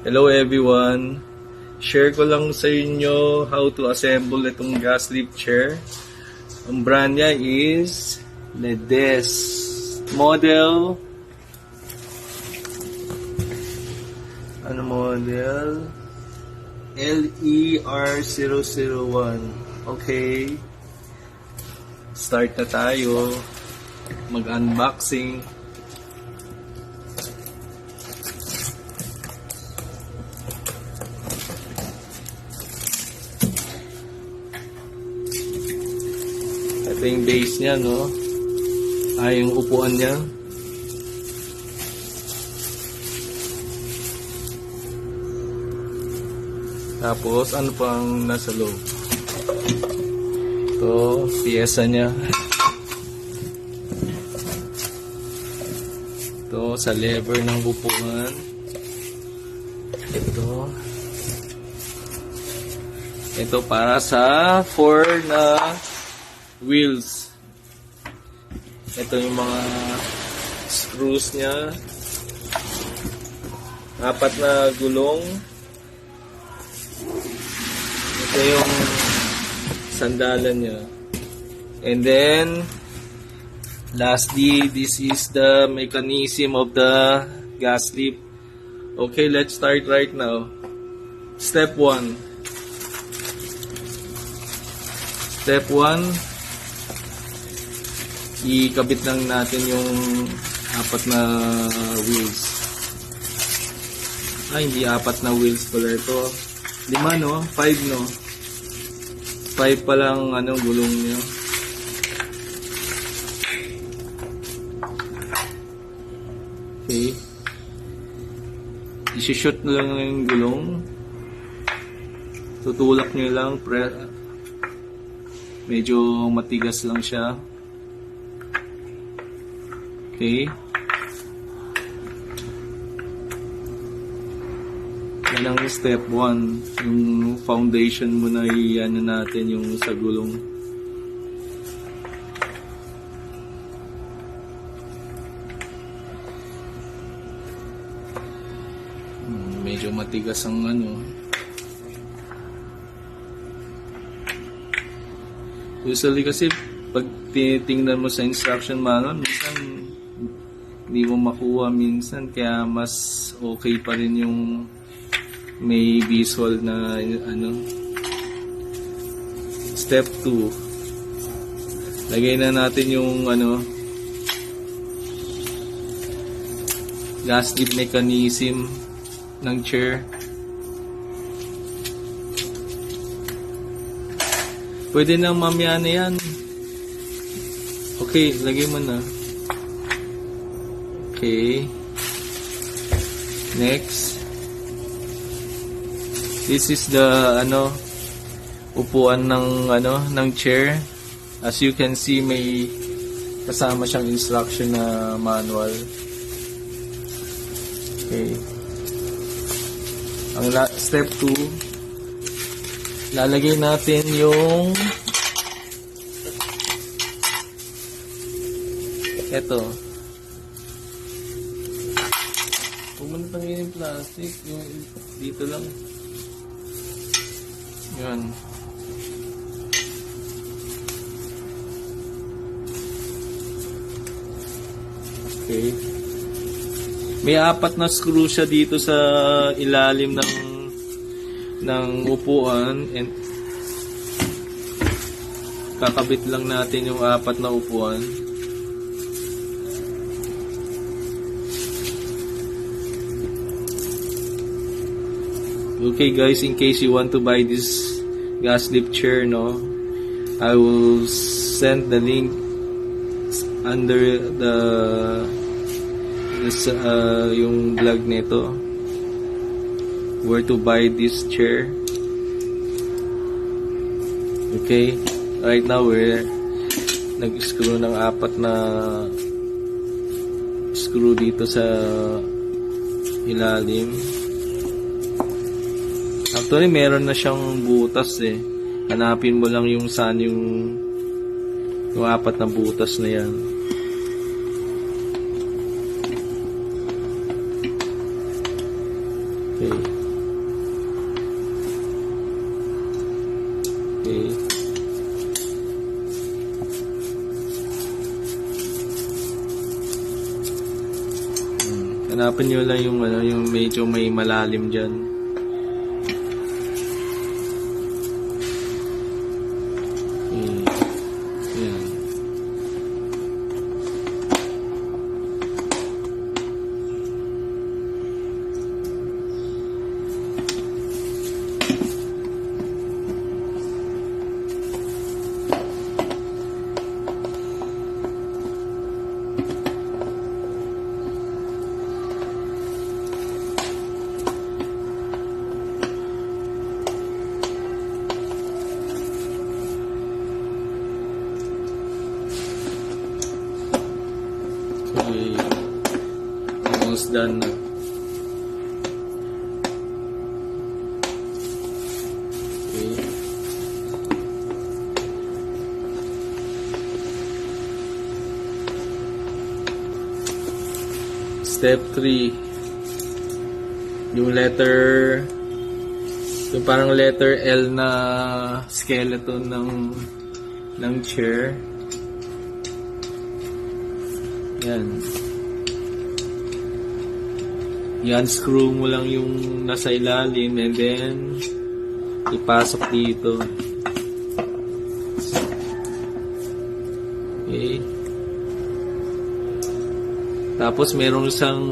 Hello everyone! Share ko lang sa inyo how to assemble itong gas lift chair. Ang brand niya is Ledes. Model model? LER001. Okay. Start na tayo. Mag-unboxing. Ito yung base niya, no? Yung upuan niya. Tapos, ano pang nasa loob? Ito, piyesa niya. Ito, sa lever ng upuan. Ito para sa 4 na wheels. Ito yung mga screws niya. 4 na gulong. Ito yung sandalan niya. And then, lastly, this is the mechanism of the gas lift. Okay, let's start right now. Step 1. Step 1, ikabit lang natin yung 4 na wheels. Hindi 4 na wheels pala ito. 5 no? 5 no? 5 pa lang gulong niya. Okay. I-shoot na lang yung gulong. Tutulak nyo lang. Medyo matigas lang siya. Okay. Yan ang step 1. Yung foundation mo na i-ano natin yung sa gulong. Medyo matigas ang Usually kasi pag tinitingnan mo sa instruction manual, minsan hindi mo makuha minsan, kaya mas okay pa rin yung may visual na Step 2. Lagay na natin yung gas lift mechanism ng chair. Pwede na mamaya na yan. Okay, lagay mo na. Okay. Next. This is the upuan ng chair. As you can see, may kasama siyang instruction na manual. Okay. Ang step 2, lalagay natin yung eto. Huwag mo na tanggalin yung plastic. Yung dito lang. Yan. Okay. May 4 na screw siya dito sa ilalim ng upuan, and kakabit lang natin yung 4 na upuan. Okay guys, in case you want to buy this gas lift chair, I will send the link under yung vlog nito, where to buy this chair. Okay, right now we're nag-screw ng 4 na screw dito sa ilalim. Actually, meron na siyang butas Hanapin mo lang yung saan yung 4 na butas na yan. Okay. Okay. Hanapin nyo lang yung ano, yung medyo may malalim dyan. Okay. Ayan. Okay. Almost done na. Okay. Step 3. Yung parang letter L na skeleton ng chair. Yan. I-unscrew mo lang yung nasa ilalim and then ipasok dito. Okay. Tapos merong isang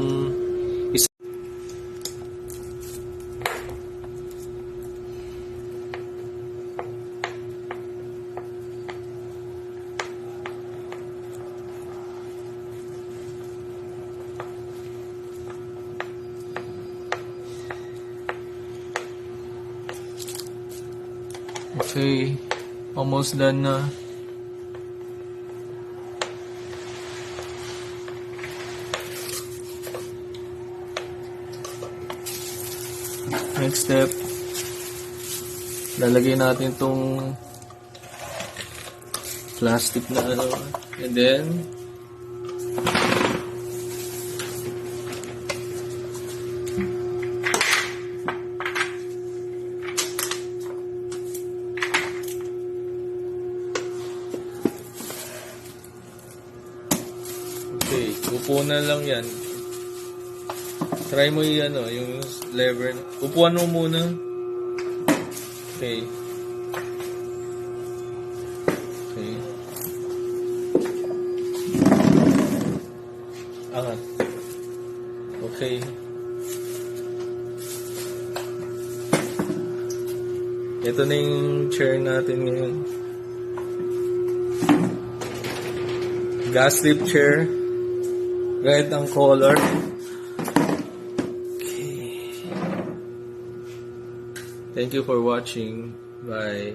okay, almost done na. Next step, lalagay natin tong plastic na ano, and then okay, upuan na lang yan. Try mo yung lever. Upuan mo muna. Okay. Okay. Angat. Okay. Ito na yung chair natin ngayon. Gas lift chair. Red ang color. Okay. Thank you for watching. Bye.